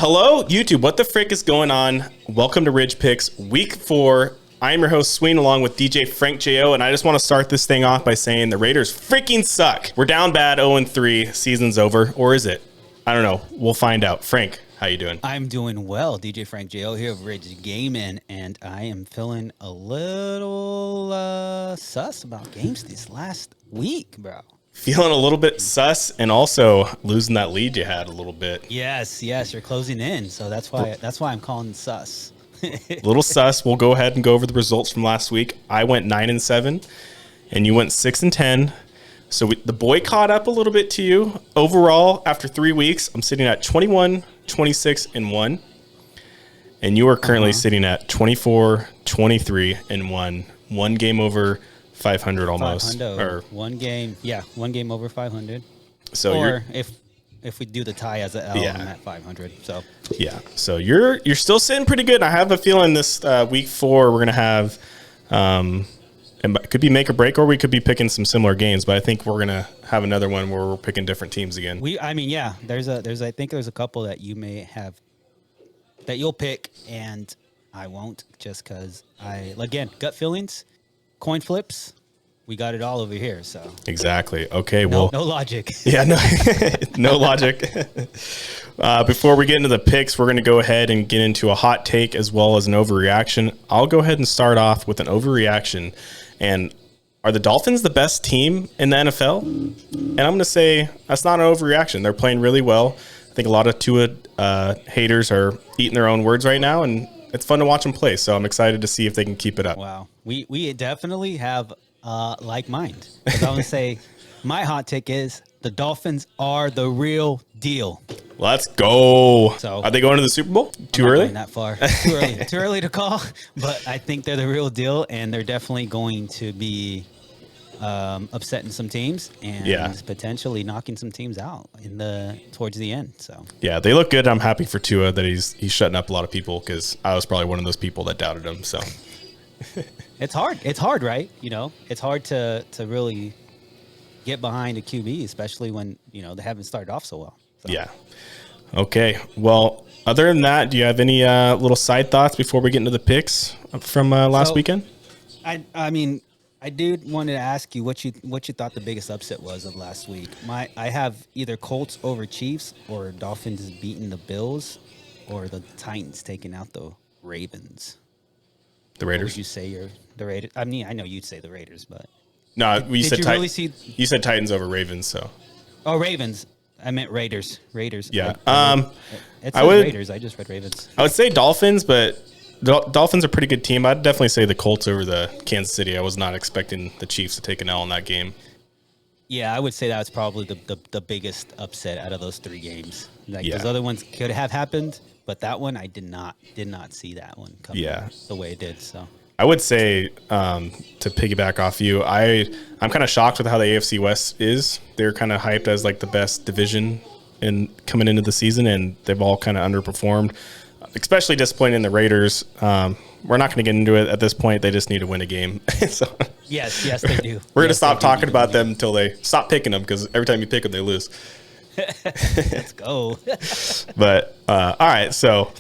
Hello, YouTube. What the frick is going on? Welcome to RIDG Picks Week 4. I'm your host, Sween, along with DJ Frank J.O., and I just want to start this thing off by saying the Raiders freaking suck. We're down bad, 0-3. Season's over. Or is it? I don't know. We'll find out. Frank, how you doing? I'm doing well. DJ Frank J.O. here of RIDG Gaming, and I am feeling a little sus about games this last week, bro. Feeling a little bit sus and also losing that lead you had a little bit. Yes, you're closing in, so that's why I'm calling sus. Little sus. We'll go ahead and go over the results from last week. I went 9-7, and you went 6-10. So the boy caught up a little bit to you. Overall, after 3 weeks, I'm sitting at 21, 26, and 1. And you are currently sitting at 24, 23, and 1. One game over 500 almost. Or one game over 500. So or if we do the tie as an L, I'm at 500. So yeah, so you're still sitting pretty good. I have a feeling this week 4 we're gonna have, it could be make or break, or we could be picking some similar games. But I think we're gonna have another one where we're picking different teams again. There's I think there's a couple that you may have that you'll pick, and I won't, just because again, gut feelings. Coin flips, we got it all over here. So exactly. Okay. No logic. Yeah. No. No logic. Before we get into the picks, we're going to go ahead and get into a hot take as well as an overreaction. I'll go ahead and start off with an overreaction. And are the Dolphins the best team in the NFL? And I'm going to say that's not an overreaction. They're playing really well. I think a lot of Tua haters are eating their own words right now, and it's fun to watch them play, so I'm excited to see if they can keep it up. Wow. We definitely have like mind. Because I want to say my hot take is the Dolphins are the real deal. Let's go. So, are they going to the Super Bowl? Too I'm not early? going that far. Too early. Too early to call, but I think they're the real deal, and they're definitely going to be upsetting some teams and potentially knocking some teams out towards the end. So yeah, they look good. I'm happy for Tua that he's shutting up a lot of people, because I was probably one of those people that doubted him. So it's hard, right? It's hard to really get behind a QB, especially when they haven't started off so well. So. Yeah. Okay. Well, other than that, do you have any little side thoughts before we get into the picks from last weekend? I did want to ask you what you thought the biggest upset was of last week. I have either Colts over Chiefs, or Dolphins beating the Bills, or the Titans taking out the Ravens. The Raiders? What would you say the Raiders? I mean, I know you'd say the Raiders, but no, you said really see? You said Titans over Ravens, so. Oh, Ravens. I meant Raiders. Yeah. It says Raiders. I just read Ravens. I would say Dolphins, but Dolphins are a pretty good team. I'd definitely say the Colts over the Kansas City. I was not expecting the Chiefs to take an L in that game. Yeah, I would say that was probably the biggest upset out of those 3 games. Those other ones could have happened, but that one I did not see that one coming the way it did. So I would say, to piggyback off you, I'm kind of shocked with how the AFC West is. They're kind of hyped as like the best division coming into the season, and they've all kind of underperformed. Especially disappointing in the Raiders. We're not going to get into it at this point. They just need to win a game. So yes, they do. We're going to stop talking about them until they stop picking them, because every time you pick them, they lose. Let's go. But all right, so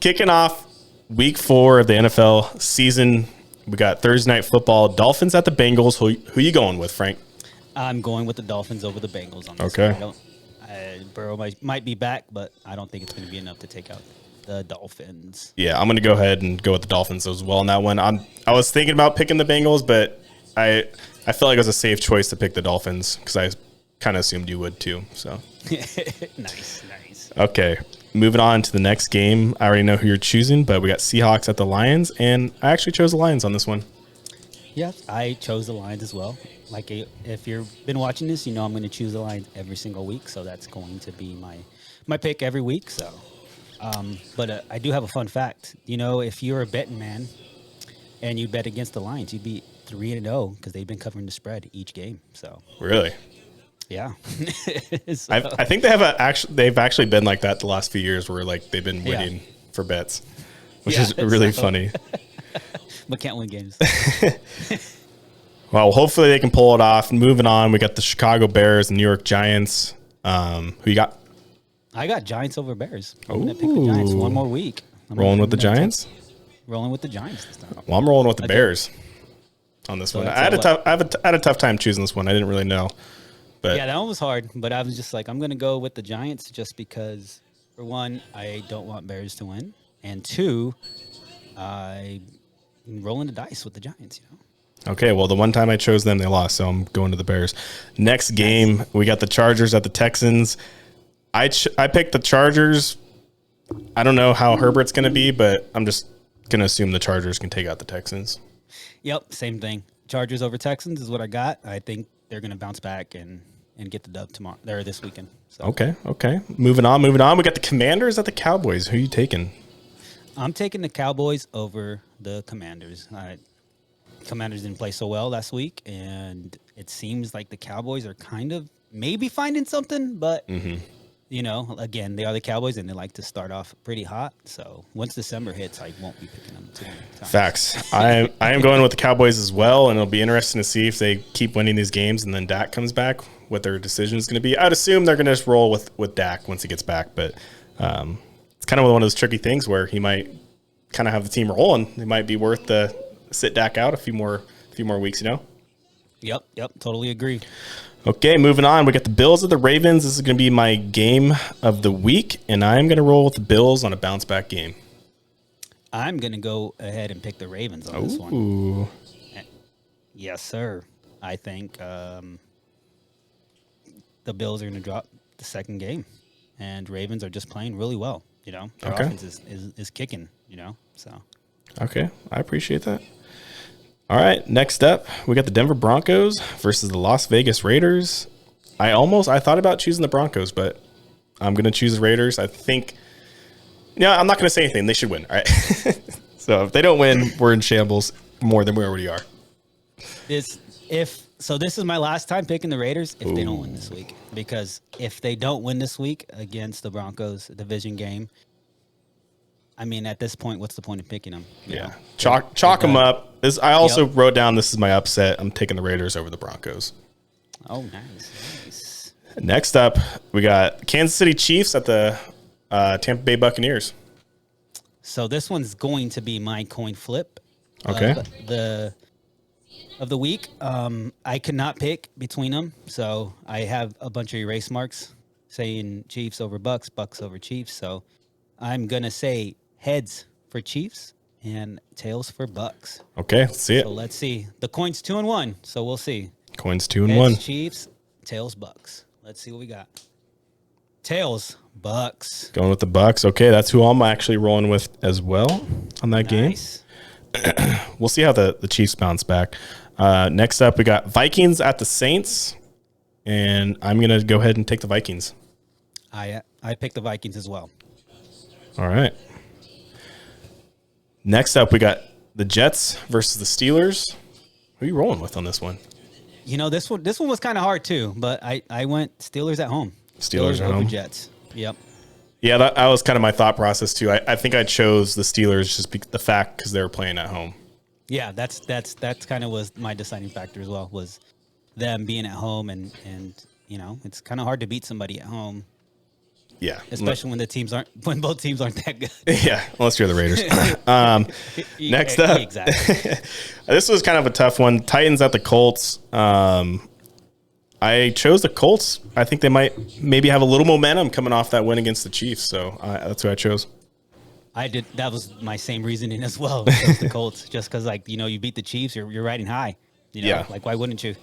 kicking off week 4 of the NFL season, we got Thursday Night Football. Dolphins at the Bengals. Who you going with, Frank? I'm going with the Dolphins over the Bengals on this. Okay. Burrow might be back, but I don't think it's going to be enough to take out the Dolphins. Yeah, I'm going to go ahead and go with the Dolphins as well in that one. I was thinking about picking the Bengals, but I felt like it was a safe choice to pick the Dolphins, because I kind of assumed you would too. So Nice. Okay, moving on to the next game. I already know who you're choosing, but we got Seahawks at the Lions, and I actually chose the Lions on this one. Yeah, I chose the Lions as well. Like, if you've been watching this, I'm going to choose the Lions every single week, so that's going to be my pick every week. So. But I do have a fun fact. If you're a betting man and you bet against the Lions, you'd be 3-0, because they've been covering the spread each game. So really, yeah. So. I think they've actually been like that the last few years, where like they've been winning for bets, which is really funny. But can't win games. Well, hopefully they can pull it off. Moving on, we got the Chicago Bears and New York Giants. Who you got? I got Giants over Bears. I'm going to pick the Giants one more week. Rolling with the Giants? Rolling with the Giants this time. Well, I'm rolling with the Bears on this one. I had a tough time choosing this one. I didn't really know. But yeah, that one was hard. But I was just like, I'm going to go with the Giants just because, for one, I don't want Bears to win. And two, I'm rolling the dice with the Giants, you know. Okay, well, the one time I chose them, they lost, so I'm going to the Bears. Next game, we got the Chargers at the Texans. I picked the Chargers. I don't know how Herbert's going to be, but I'm just going to assume the Chargers can take out the Texans. Yep, same thing. Chargers over Texans is what I got. I think they're going to bounce back and get the dub tomorrow. They're this weekend. So. Okay. Moving on. We got the Commanders at the Cowboys. Who are you taking? I'm taking the Cowboys over the Commanders. Commanders didn't play so well last week, and it seems like the Cowboys are kind of maybe finding something, but, you know, again, they are the Cowboys, and they like to start off pretty hot. So once December hits, I won't be picking them too many times. Facts. I am going with the Cowboys as well, and it'll be interesting to see if they keep winning these games and then Dak comes back, what their decision is going to be. I'd assume they're going to just roll with Dak once he gets back, but it's kind of one of those tricky things where he might kind of have the team rolling. It might be worth the sit Dak out a few more weeks, you know? Yep, totally agree. Okay, moving on. We got the Bills at the Ravens. This is going to be my game of the week, and I'm going to roll with the Bills on a bounce-back game. I'm going to go ahead and pick the Ravens on this one. Yes, sir. I think the Bills are going to drop the second game, and Ravens are just playing really well, you know? Their offense is kicking, you know? So. Okay, I appreciate that. All right, next up, we got the Denver Broncos versus the Las Vegas Raiders. I thought about choosing the Broncos, but I'm going to choose the Raiders. I think, I'm not going to say anything. They should win, all right? So if they don't win, we're in shambles more than we already are. This is my last time picking the Raiders if they don't win this week. Because if they don't win this week against the Broncos division game, I mean, at this point, what's the point of picking them? Yeah. Chalk them up. I also wrote down this is my upset. I'm taking the Raiders over the Broncos. Oh, nice. Next up, we got Kansas City Chiefs at the Tampa Bay Buccaneers. So this one's going to be my coin flip. Okay. Of the week. I could not pick between them, so I have a bunch of erase marks saying Chiefs over Bucks, Bucks over Chiefs. So I'm going to say heads for Chiefs and tails for Bucks. Okay, let's see it. So let's see. The coin's 2-1, so we'll see. Coin's 2-1. Heads, Chiefs, tails, Bucks. Let's see what we got. Tails, Bucks. Going with the Bucks. Okay, that's who I'm actually rolling with as well on that game. We'll see how the Chiefs bounce back. Next up, we got Vikings at the Saints, and I'm going to go ahead and take the Vikings. I picked the Vikings as well. All right. Next up, we got the Jets versus the Steelers. Who are you rolling with on this one? You know, this one was kind of hard too, but I went Steelers at home. Steelers at over home. Jets. Yep. Yeah, that was kind of my thought process too. I think I chose the Steelers just the fact because they were playing at home. Yeah, that's kind of was my deciding factor as well, was them being at home and you know, it's kind of hard to beat somebody at home. Yeah, especially when both teams aren't that good. Yeah, unless you're the Raiders. Next up, exactly. This was kind of a tough one. Titans at the Colts. I chose the Colts. I think they might maybe have a little momentum coming off that win against the Chiefs, so that's who I chose. I did. That was my same reasoning as well. The Colts, just because you beat the Chiefs, you're riding high. Yeah. Like why wouldn't you?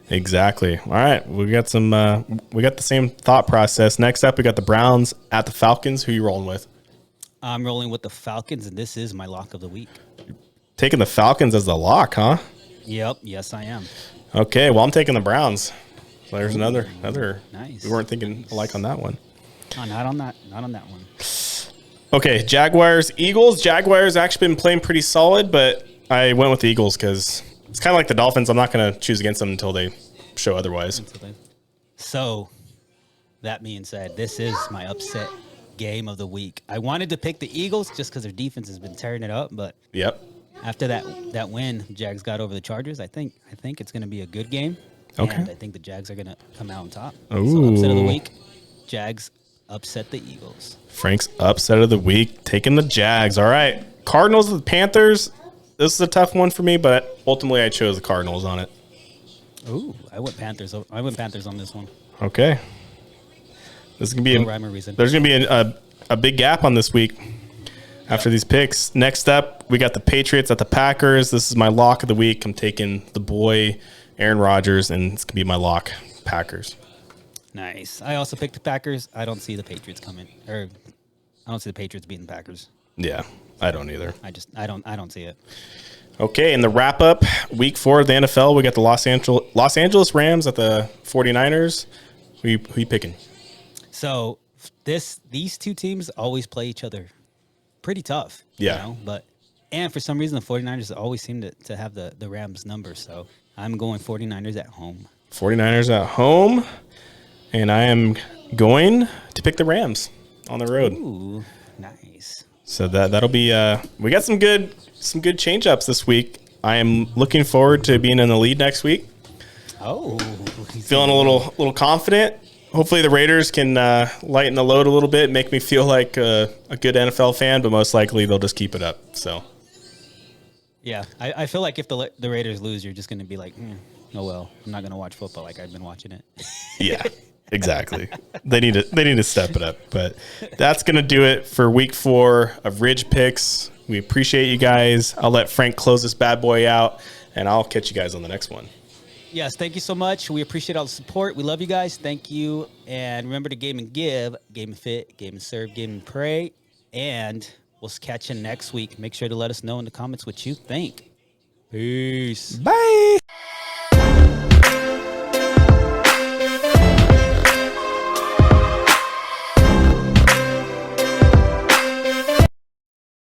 Exactly. All right, we got the same thought process. Next up, we got the Browns at the Falcons. Who are you rolling with? I'm rolling with the Falcons, and this is my lock of the week. Taking the Falcons as the lock, huh? Yep. Yes, I am. Okay. Well, I'm taking the Browns. So there's another. Nice. We weren't thinking alike on that one. Oh, not on that one. Okay, Jaguars, Eagles. Jaguars actually been playing pretty solid, but I went with the Eagles because it's kind of like the Dolphins. I'm not going to choose against them until they show otherwise. So, that being said, this is my upset game of the week. I wanted to pick the Eagles just because their defense has been tearing it up, but after that win Jags got over the Chargers, I think it's going to be a good game. Okay. And I think the Jags are going to come out on top. Ooh. So, upset of the week, Jags upset the Eagles. Frank's upset of the week, taking the Jags. All right. Cardinals and the Panthers. This is a tough one for me, but ultimately I chose the Cardinals on it. Ooh, I went Panthers. I went Panthers on this one. Okay. This is gonna be No rhyme or reason. there's gonna be a big gap on this week after these picks. Next up, we got the Patriots at the Packers. This is my lock of the week. I'm taking the boy Aaron Rodgers, and it's gonna be my lock, Packers. Nice. I also picked the Packers. I don't see the Patriots coming, or I don't see the Patriots beating the Packers. Yeah, I don't either. I don't see it. Okay, in the wrap up, week 4 of the NFL, we got the Los Angeles Rams at the 49ers. Who you picking? So these two teams always play each other pretty tough. Yeah. And for some reason the 49ers always seem to have the Rams number. So I'm going 49ers at home. 49ers at home, and I am going to pick the Rams on the road. Ooh, nice. So that'll be we got some good change ups this week. I am looking forward to being in the lead next week. Oh, Feeling a little confident. Hopefully the Raiders can lighten the load a little bit, make me feel like a good NFL fan, but most likely they'll just keep it up. So yeah, I feel like if the Raiders lose, you're just going to be like, oh well, I'm not going to watch football like I've been watching it. yeah, exactly. They need to step it up. But that's going to do it for week 4 of RIDG Picks. We appreciate you guys. I'll let Frank close this bad boy out, and I'll catch you guys on the next one. Yes, thank you so much. We appreciate all the support. We love you guys. Thank you. And remember to game and give, game and fit, game and serve, game and pray. And we'll catch you next week. Make sure to let us know in the comments what you think. Peace. Bye.